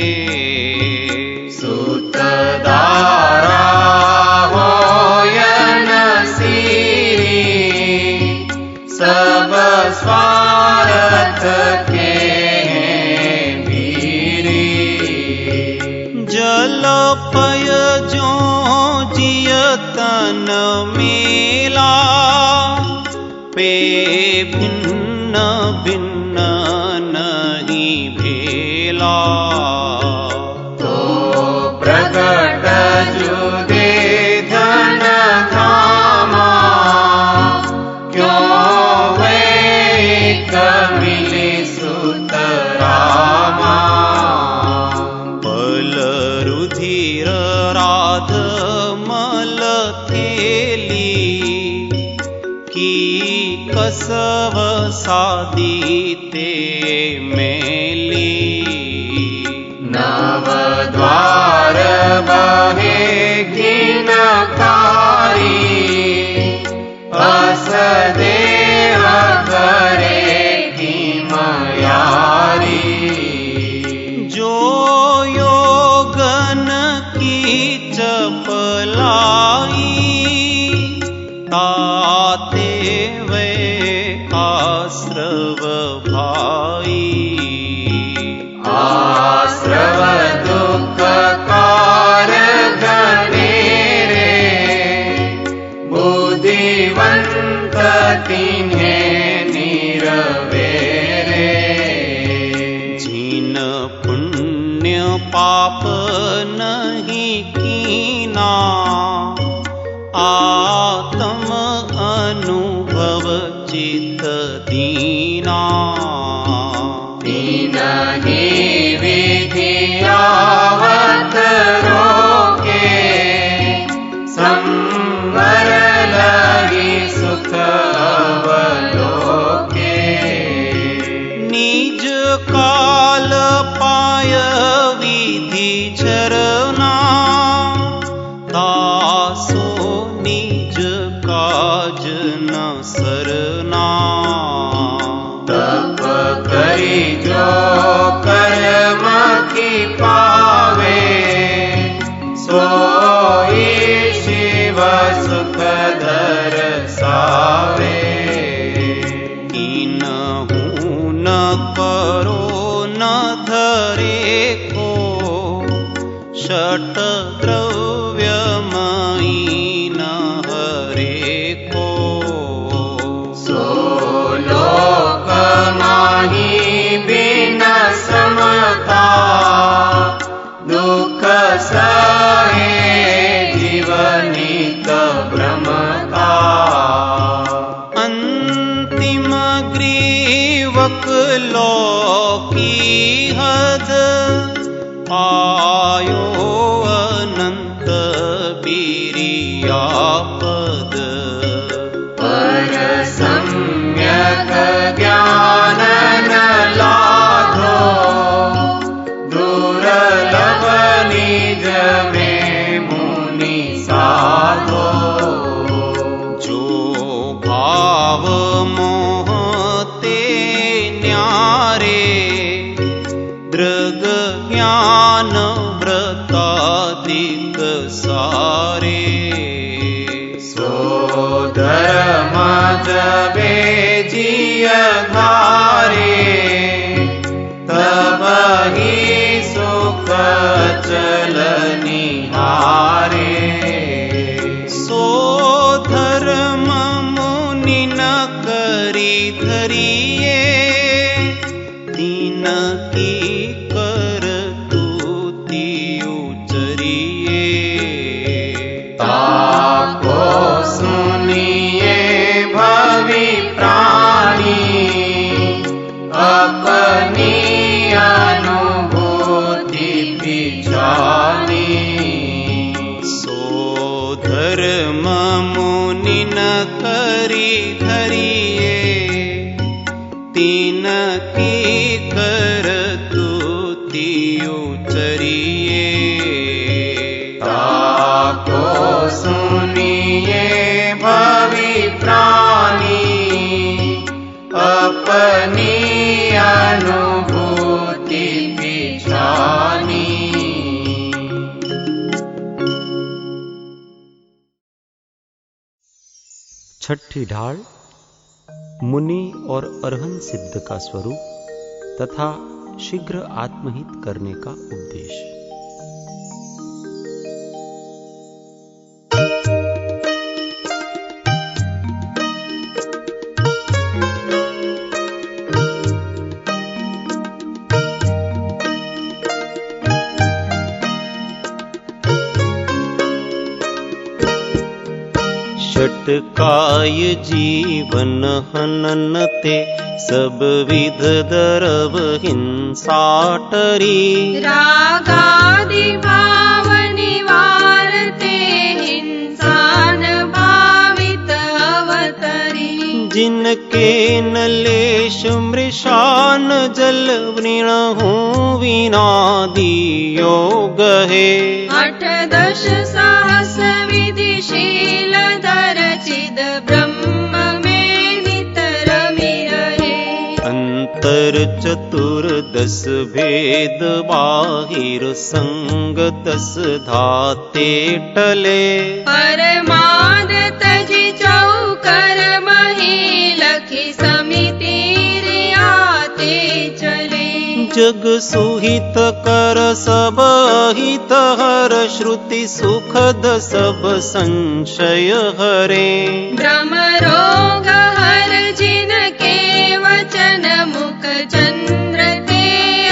सुतदारा होयन सीरी, सब स्वार्थ के हैं भीरी। जल पय जो जियतन मेला, पे भिन्न भिन्न नहीं भेला। तो प्रकट जुदे धन धामा, क्यों वे एक मिली सुतरामा। बल रुधिर राध मल थेली, की कसव सादीते मेली। नव द्वार बहे घिनकारी, अस देह करे की मयारी। जो योगन की चपलाई, ताते वे आश्रव भाई। आश्रव दुख कार घनेरे, बुद्धिवंत तिन्हें निरवेरे। जिन पुण्य पाप नहीं कीना, आत्म अनुभव चित दीना। नहीं विधि आवत रोके, संवर लगी सुख अवलोके। निज काल पाय विधि चरना, दासो निज काज न सरना। तप करी जो कर्म की पावे, सोई शिव सुख दरसावे। कीनहु न करो न धरे को, षट द्रव्यमयी न हरे को। सो लोक माही बिन समता, दुख सहे जीवनित भ्रमता। अंतिम ग्रीवक लोकी हद, पायो अनंत बिरियापद। पर सम्यक ज्ञान न लाधो, दुर्लभ निज में मुनि साधो। जो भाव मोह ते न्यारे, दृग ज्ञान व्रतादिक सारे। सो धर्म जबे जिय धारे, तब ही सुख चल निहारे। सो धरिए तीन की कर तूती उचरिए ताको सुनिए भवि प्राणी अपनी अनुभूति पिछानी सो धर्म मुनि न करी धरिए तीन की कर तूती उचरिए ताको सुनिए भवि प्राणी अपनी अनुभूति पिछानी। छठी ढाल मुनि और अरहन सिद्ध का स्वरूप तथा शीघ्र आत्महित करने का उपदेश। षटकाय जीवन हनन ते सब विध दरव हिंसा टरी रागादि भाव निवारते हिंसान भावित अवतरी जिनके न लेश मृषान जल वृण हूँ विनादि योग है 8-10 सहस विधिशील धर चिद ब्रह्म में नितर मिरहे अंतर चतुर्दश भेद बाहिर संग 10 धाते टले परमाद तजि चौकर मही लखी समिति रियाते चले जग सुहित कर सब हित हर श्रुति सुखद सब संशय हरे भ्रम रोग हर जिनके वचन मुख चंद्र ते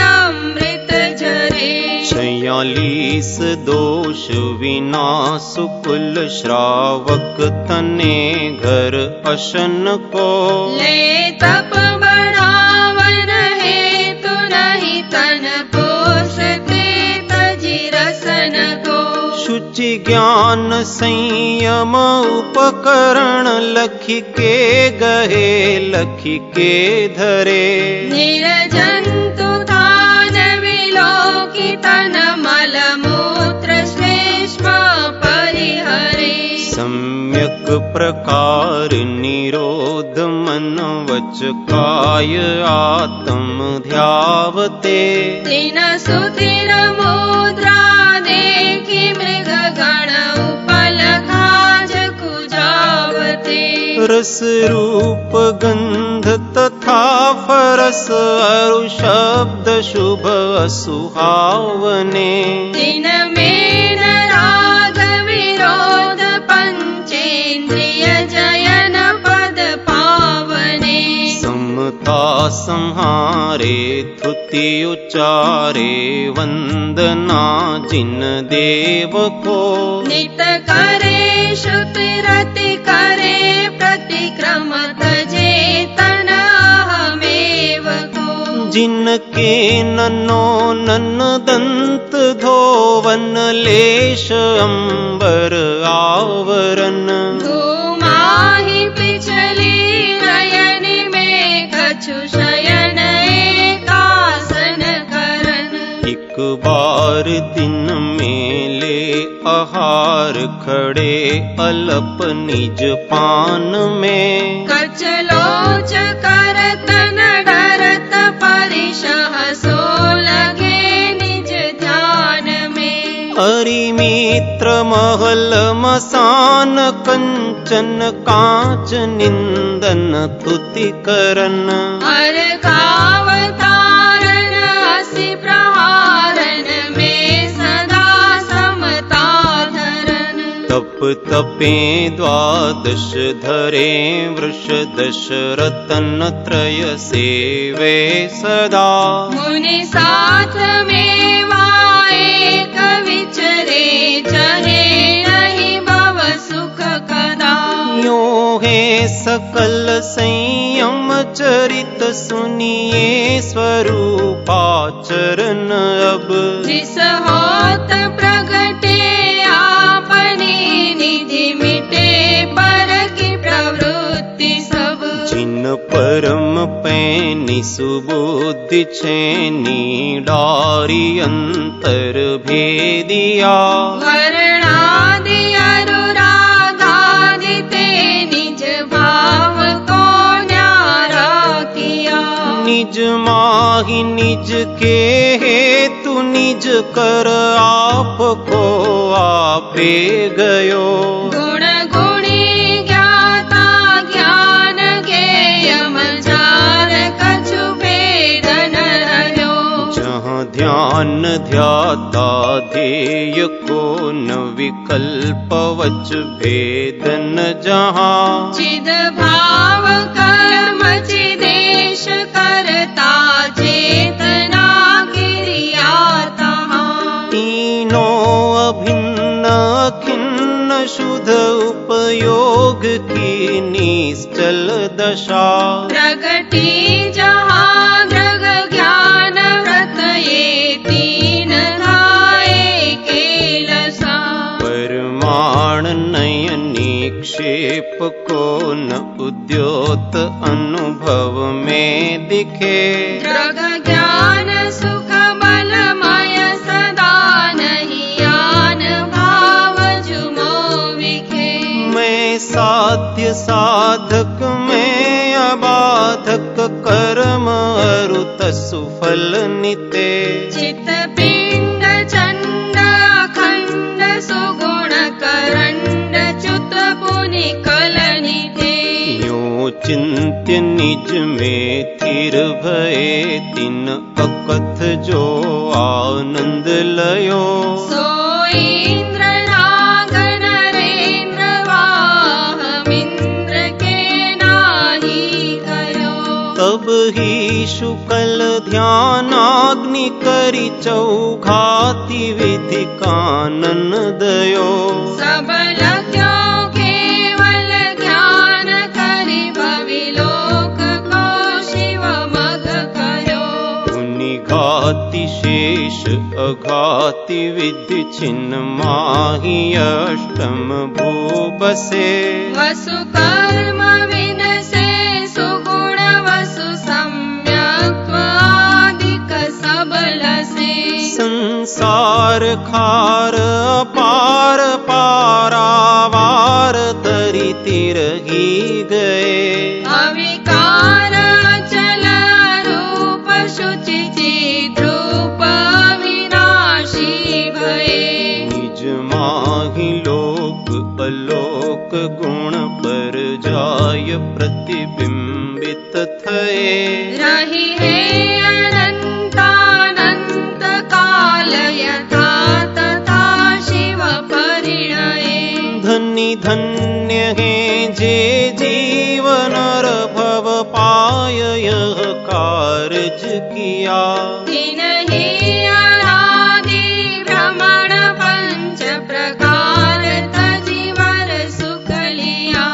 अमृत झरे 46 दोष विनाश कुल श्रावक तने घर अशन को ले तप बढ़ावन हेतु नहीं तन पोसते तजि रसन को शुचि ज्ञान संयम उपकरण लखी के गहे लखी के धरे निर्जंतु दान विलोकी तन मल मूत्र श्लेष्म परिहरे सम्यक प्रकार निरोध मन वच काय आत्म ध्यावते तीन सुतिर मुद्रा देखी मृग गण उपल खाज कुजावते रस रूप गंध तथा फरस अरु शब्द शुभ सुहावने दिन में न राग विरोध पंचेन्द्रिय जयन पद पावने समता संहारे थुति उचारे वंदना जिन देव को नित करे श्रुति रति करे प्रतिक्रम तजे तन अहमेव को जिनके ननो नन दंत धोवन लेश अंबर आवरण घूमाहि पिछली नयन में कछु शयन एकासन करन एक बार दिन में ले आहार खड़े अलप निज पान में कचलोच करत न डरत परिशह सो लगे निज ध्यान में हरिमित्र महल मसान कंचन कांच निंदन तुति करन हर कावतारन हसि प्रहारन में सदा समता धरन तप तपे द्वादश धरे वृष दश रतन त्रय सेवे सदा। मुनि साथ में एक विचरे चहे नहीं भव सुख कदा। यो है सकल संयम चरित सुनिए स्वरूपाचरण अब। जिस होत प्रगटे आपने निधि मिटे पर की प्रवृत्ति सब। जिन परम पैनी सुबुद्धि छेनी डारी अंतर भेदिया। वर्णादि अनुरागादि ते निज भाव को न्यारा किया। निज माहि निज के हेतु निज कर आपको आपे गयो। गुण गुणी ज्ञाता ज्ञान ज्ञेय मजार कछु भेद न रह्यो। जहाँ ध्यान ध्याता ध्येय को न विकल्प वच भेद न जहाँ। चिद भाव कर्म चिदेश करता चेतना क्रिया तहाँ। तीनों अभिन्न अखिन्न शुद्ध उपयोग की निश्चल दशा। प्रगति जहाँ ग्रग ज्ञान व्रत ये तीन धाये केलसा। परमाण नयन निक्षेप को न उद्योत अनुभव में दिखे। ग्रग ज्ञान सुख बलमय सदा नहीं आन भाव जुमो विखे। मैं साध्य साधक में अबाधक कर्म अरुत सुफल निते। चित पिंड चंड अखंड सुगुण करंड च्युत पुनि कलनिते। यो चिंत्य निज में थिर भये तिन अकथ जो आनंद लयो। सो इंद्र नाग नरेंद्र वाहमिंद्र के नाही कयो। तब ही शुक्ल ध्यानाग्नि करि चौघाति विधि कानन दयो। सबल क्यों केवल ज्ञान करि भविलोक को शिव मग करो। मुनि घाति शेष अघाति विधि छिन्न माहि अष्टम भू बसे। वसु कर्म विनसे सुगुण वसु सम्यक्त्वादिक सबलसे। संसार खार अपार पारावार तरि तिरहि गए। अविकार अचल रूप शुचि चिद्रूप विनाशी भये। निज माहि लोक अलोक गुण पर जाय प्रतिबिंबित थये। रही है अनंतानंत काल यथा तथा शिव परिणये। धन्य धन्य है जे जीवन भव पाय यह कारज किया। तिन्हि अनादि भ्रमण पंच प्रकार तजीवर सुख लिया।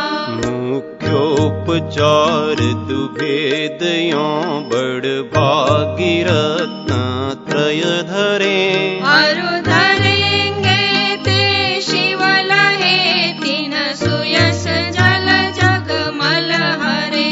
मुख्योपचार दुभेद यों बड़ भागी रत्न त्रय धरे। अरु धरेंगे ते शिव लहे तिन सुयस जल जगमल हरे।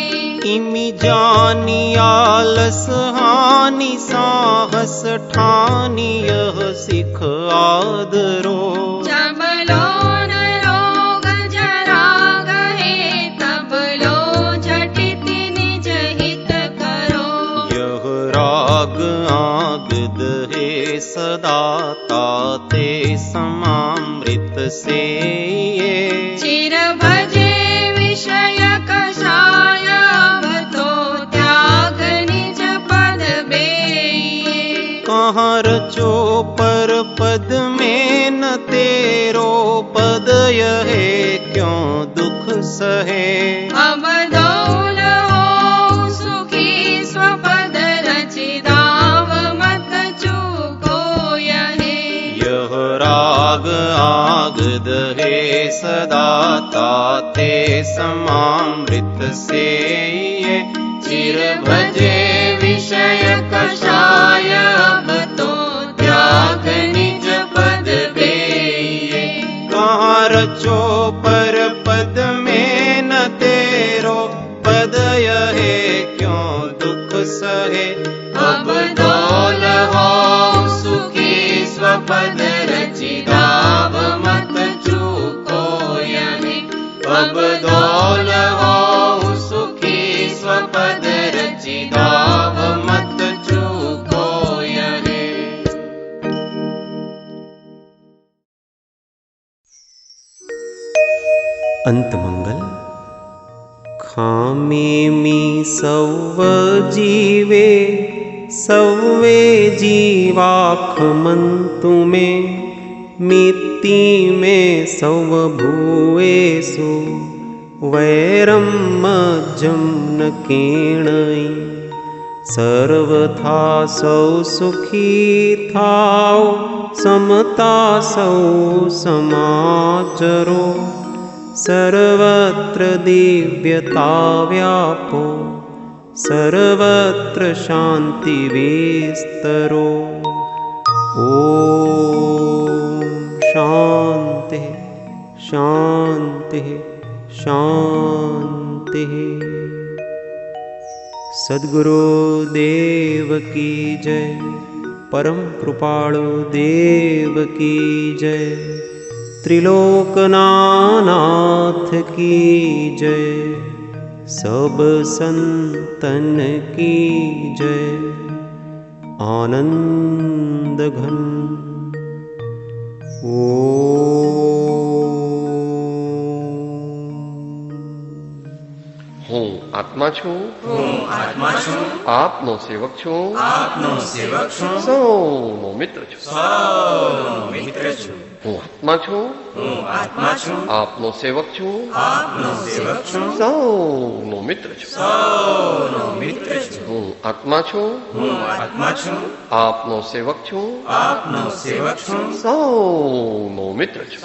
इमि जानी आलस हानि साहस ठानी यह सिख आदरो। जब लो न रोग जरा गहे तब लो झटित निज हित करो। यह राग आग दहे सदा ताते समामृत से ये। चिर भजे विषय कषाय तो त्याग निज पद बेये। कहाँ रचो पर पद में न तेरो पद हे क्यों दुख सहे। अब डोल हो सुखी स्वपद रचि दाव मत चूको यहे। यह राग आग दहे सदा ताते समामृत से ये। चिर भजे विषय कषाय अब तो त्याग निज पद बेये। कहाँ रचो पर पद में न तेरो पद यहे क्यों दुख सहे। अब डोल हो सुखी स्वपद रचि दाव मत चूको यहे। अब डोल हो सुखी स्वपद रचि दाव मत चूको यहे। अंत मंगल। खामे मी सव जीवे सवे जीवाख मंतु में। मित्ति में सव भूएसु वैरम मज्जम न केणई। सर्वथा सौ सुखी थाओ समता सौ समाचरो। सर्वत्र दिव्यता व्यापो सर्वत्र शांति विस्तरो। ओम शांति शांति शांति। सद्गुरु देव की जय। परम कृपाळु देव की जय। त्रिलोकनाथ की जय। सब संतन की जय। आनंद घन। હું આત્મા છું, આપનો સેવક છું, સૌનો મિત્ર છું. હું આત્મા છું, આપનો સેવક છું, સૌનો મિત્ર છું. હું આત્મા છું, આપનો સેવક છું, સૌનો મિત્ર છું.